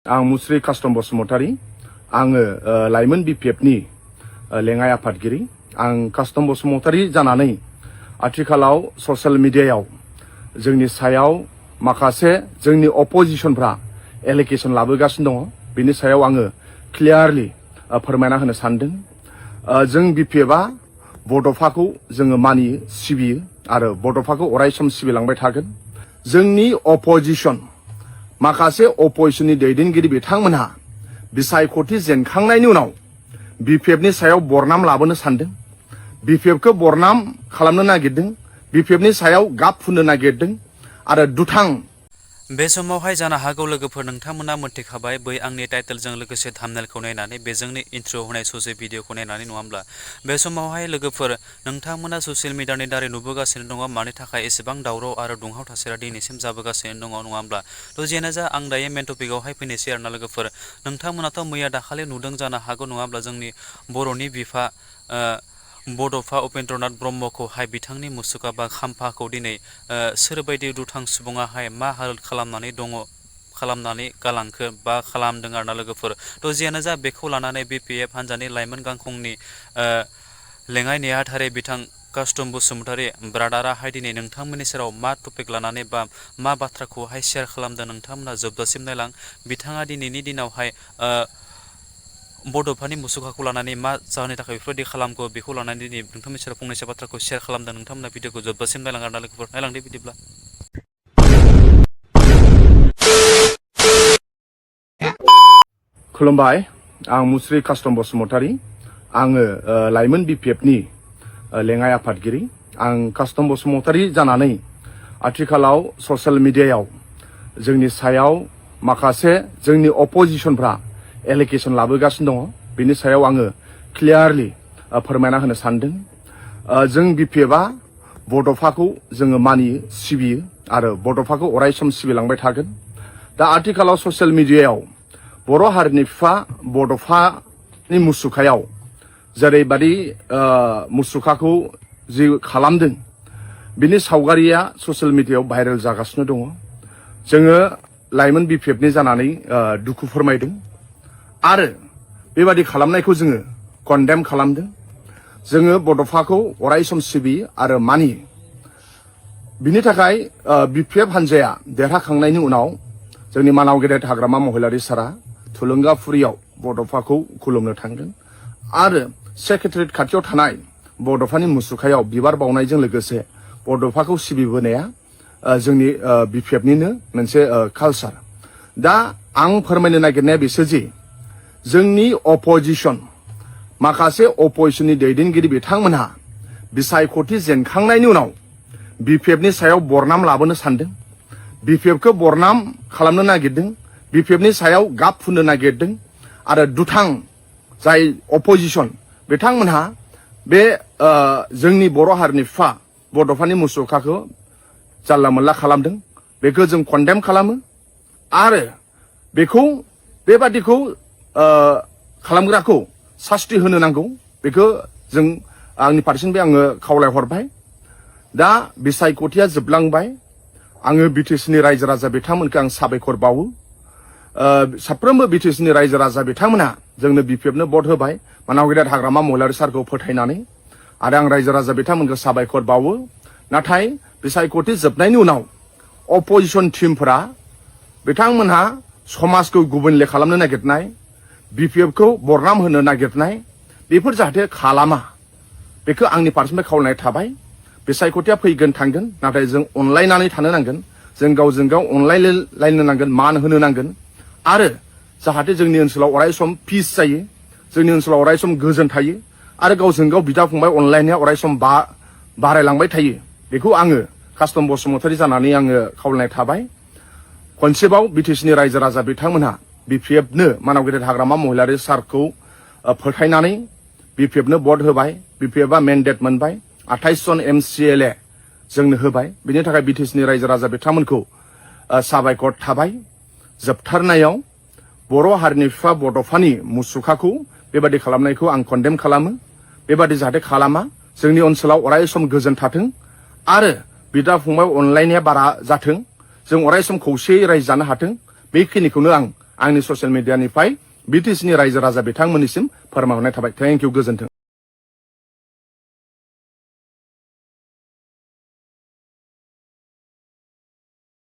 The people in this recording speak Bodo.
आं मुस्रि कास्टम बसुमतारी आङो लाइमोन बिपिएफनि लेङाइ आफादगिरि आं कास्टम बसुमतारी जानानै आथिखालाव ससियेल मिडियायाव जोंनि सायाव माखासे जोंनि अपोजिशनफ्रा एलिगेशन लाबोगासिनो दङ बेनि सायाव आङो क्लियारलि फोरमायना होनो सानदों। जों बिपिएफआ बड'फाखौ जोङो मानियो सिबियो आरो बड'फाखौ अरायसम सिबिलांबाय थागोन। जोंनि अपोजिशन माखासे अपोजिशननि दैदेनगिरि बिथांमोनहा बिसायख'थि जेनखांनायनि उनाव बिपिएफनि सायाव बरनाम लाबोनो सानदों, बिपिएफखौ बरनाम खालामनो नागिरदों, बिपिएफनि सायाव गाब फुननो नागिरदों आरो दुथां। बे समावहाय जानो हागौ लोगोफोर नोंथांमोना मोनथिखाबाय बै आंनि टाइटेलजों लोगोसे थाम्बनेलखौ नायनानै बेजोंनो इन्ट्र होनाय ससे भिडिअखौ नायनानै नङा होमब्ला बे समावहाय लोगोफोर नोंथांमोना ससियेल मिडियानि दारै नुबोगासिनो दङ मानि थाखाय एसेबां दावराव आरो दुंहाव थासारिया दिनैसिम जाबोगासिनो दङ नङा होमब्ला थ' जियानो जा आं दायो मेन टपिकआवहाय फैनोसै आरोना लोगोफोर नोंथांमोनाथ' मैया दाखालि नुदों जानो हागौ नङा होमब्ला जोंनि बर'नि बिफा बड'फा उपेन्द्रनाथ ब्रह्मखौहाय बिथांनि मुसुखा बा खाम्फाखौ दिनै सोरबायदि दुथां सुबुङाहाय मा हालोद खालामनानै गालांखो बा खालामदों आरोना लोगोफोर थ' जियानो जा बेखौ लानानै बिपिएफ हान्जानि लाइमोन गांखंनि लेङाइ नेहाथारि बिथां कास्टम बसुमतारी ब्रादाराहाय दिनै नोंथांमोननि सेराव मा टपिक लानानै बा मा बाथ्राखौहाय शेयार खालामदों नोंथांमोना जोबजासिम नायलां। बिथाङा दिनैनि दिनावहाय बड'फानि मुसुखाखौ लानानै मा जाहोननि थाखाय बेफोरबायदि खालामगौ बेखौ लानानै दिनै नोंथांमोननि सेराव फंनैसो बाथ्राखौ शेयार खालामदों। नोंथांमोना भिडिअखौ जोबजासिम नायलां आरोना लोगोफोर नायलांदो बिदिब्ला। खुलुमबाय, आं मुस्रि कास्टम बसुमतारी आङो लाइमोन बिपिएफनि लेङाइ आफादगिरि आं कास्टम बसुमतारी जानानै आथिखालाव ससियेल मिडियायाव जोंनि सायाव माखासे जोंनि अपोजिशनफ्रा एलिगेशन लाबोगासिनो दङ बेनि सायाव आङो क्लियारलि फोरमायना होनो सानदों। जों बिपिएफआ बड'फाखौ जोङो मानियो सिबियो आरो बड'फाखौ अरायसम सिबिलांबाय थागोन। दा आथिखालाव ससियेल मिडियायाव बर' हारिनि बिफा बड'फानि मुसुखायाव जेरैबादि मुसुखाखौ जि खालामदों बिनि सावगारिया ससियेल मिडियायाव भाइरेल जागासिनो दङ। जोङो लाइमोन बिपिएफनि जानानै दुखु फोरमायदों आरो बेबादि खालामनायखौ जोङो कन्डेम खालामदों। जोङो बड'फाखौ अरायसम सिबियो आरो मानियो। बिनि थाखाय बिपिएफ हान्जाया देरहाखांनायनि उनाव जोंनि मानाव गेदेर हाग्रामा महिलारि सारा थुलुंगाफुरियाव बड'फाखौ खुलुमनो थांदों आरो सेक्रेटारियेट खाथियाव थानाय बड'फानि मुसुखायाव बिबार बावनायजों लोगोसे बड'फाखौ सिबिबोनाया जोंनि बिपिएफनिनो मोनसे कालचार। दा आं फोरमायनो नागिरनाया बिसोरजि जोंनि अपोजिशन माखासे अपोजिशननि दैदेनगिरि बिथांमोनहा बिसायख'थि जेनखांनायनि उनाव बिपिएफनि सायाव बरनाम लाबोनो सानदों, बिपिएफखौ बरनाम खालामनो नागिरदों, बिपिएफनि सायाव गाब फुननो नागिरदों आरो दुथां जाय अपोजिशन बिथांमोनहा बे जोंनि बर' हारिनि बिफा बड'फानि मुसुखाखौ जानला मोनला खालामदों। बेखौ जों कन्डेम खालामो आरो बेखौ बेबादिखौ खालामग्राखौ सास्ति होनो नांगौ बेखौ जों आंनि फारसेनिफ्राय आङो खावलायहरबाय। दा बिसायख'थिया जोबलांबाय। आङो बिटिसिनि रायजो राजा बिथांमोनखौ आं साबायखर बावो। साफ्रोमबो बिटिसिनि रायजो राजा बिथांमोना जोंनो बिपिएफनो भट होबाय मानाव गेदेर हाग्रामा महिलारि सारखौ फोथायनानै आरो आं रायजो राजा बिथांमोनखौ साबायखर बावो। नाथाय बिसायख'थि जोबनायनि उनाव अपोजिशन टिमफोरा बिथांमोनहा समाजखौ गुबुनले खालामनो नागिरनाय, बिपिएफखौ बरनाम होनो नागिरनाय बेफोर जाहाथे खालामा बेखौ आंनि फारसेनिफ्राय खावलायनाय थाबाय। बिसायख'थिया फैगोन थांगोन नाथाय जों अनलायनानै थानो नांगोन, जों गावजों गाव अनलायलायनो नांगोन, मान होनो नांगोन आरो जाहाथे जोंनि ओनसोलाव अरायसम पिस जायो, जोंनि ओनसोलाव अरायसम गोजोन थायो आरो गावजों गाव बिदा फंबाय अनलायनाया अरायसम बारायलांबाय थायो बेखौ आङो कास्टम बसुमतारी जानानै आङो खावलायनाय थाबाय। खनसेबाव बिटिसिनि रायजो राजा बिथांमोनहा बिपिएफनो मानाव गेदेर हाग्रामा महिलारि सारखौ फोथायनानै बिपिएफनो भट होबाय। बिपिएफआ मेन्डेट मोनबाय, 28 जन MCLA जोंनो होबाय। बिनि थाखाय बिटिसिनि रायजो राजा बिथांमोनखौ साबायखर थाबाय। जोबथारनायाव बर' हारिनि बिफा बड'फानि मुसुखाखौ बेबादि खालामनायखौ आं कन्डेम खालामो। बेबादि जाहाथे खालामा, जोंनि ओनसोलाव अरायसम गोजोन थाथों आरो बिदा फंबाय अनलायनाया बारा जाथों, जों अरायसम खौसेयै रायजो जानो हाथों बेखिनिखौनो आं आंनि ससियेल मिडियानिफ्राय BTC नि रायजो राजा बिथांमोननिसिम फोरमायहरनाय थाबाय। थेंक इउ, गोजोन्थों।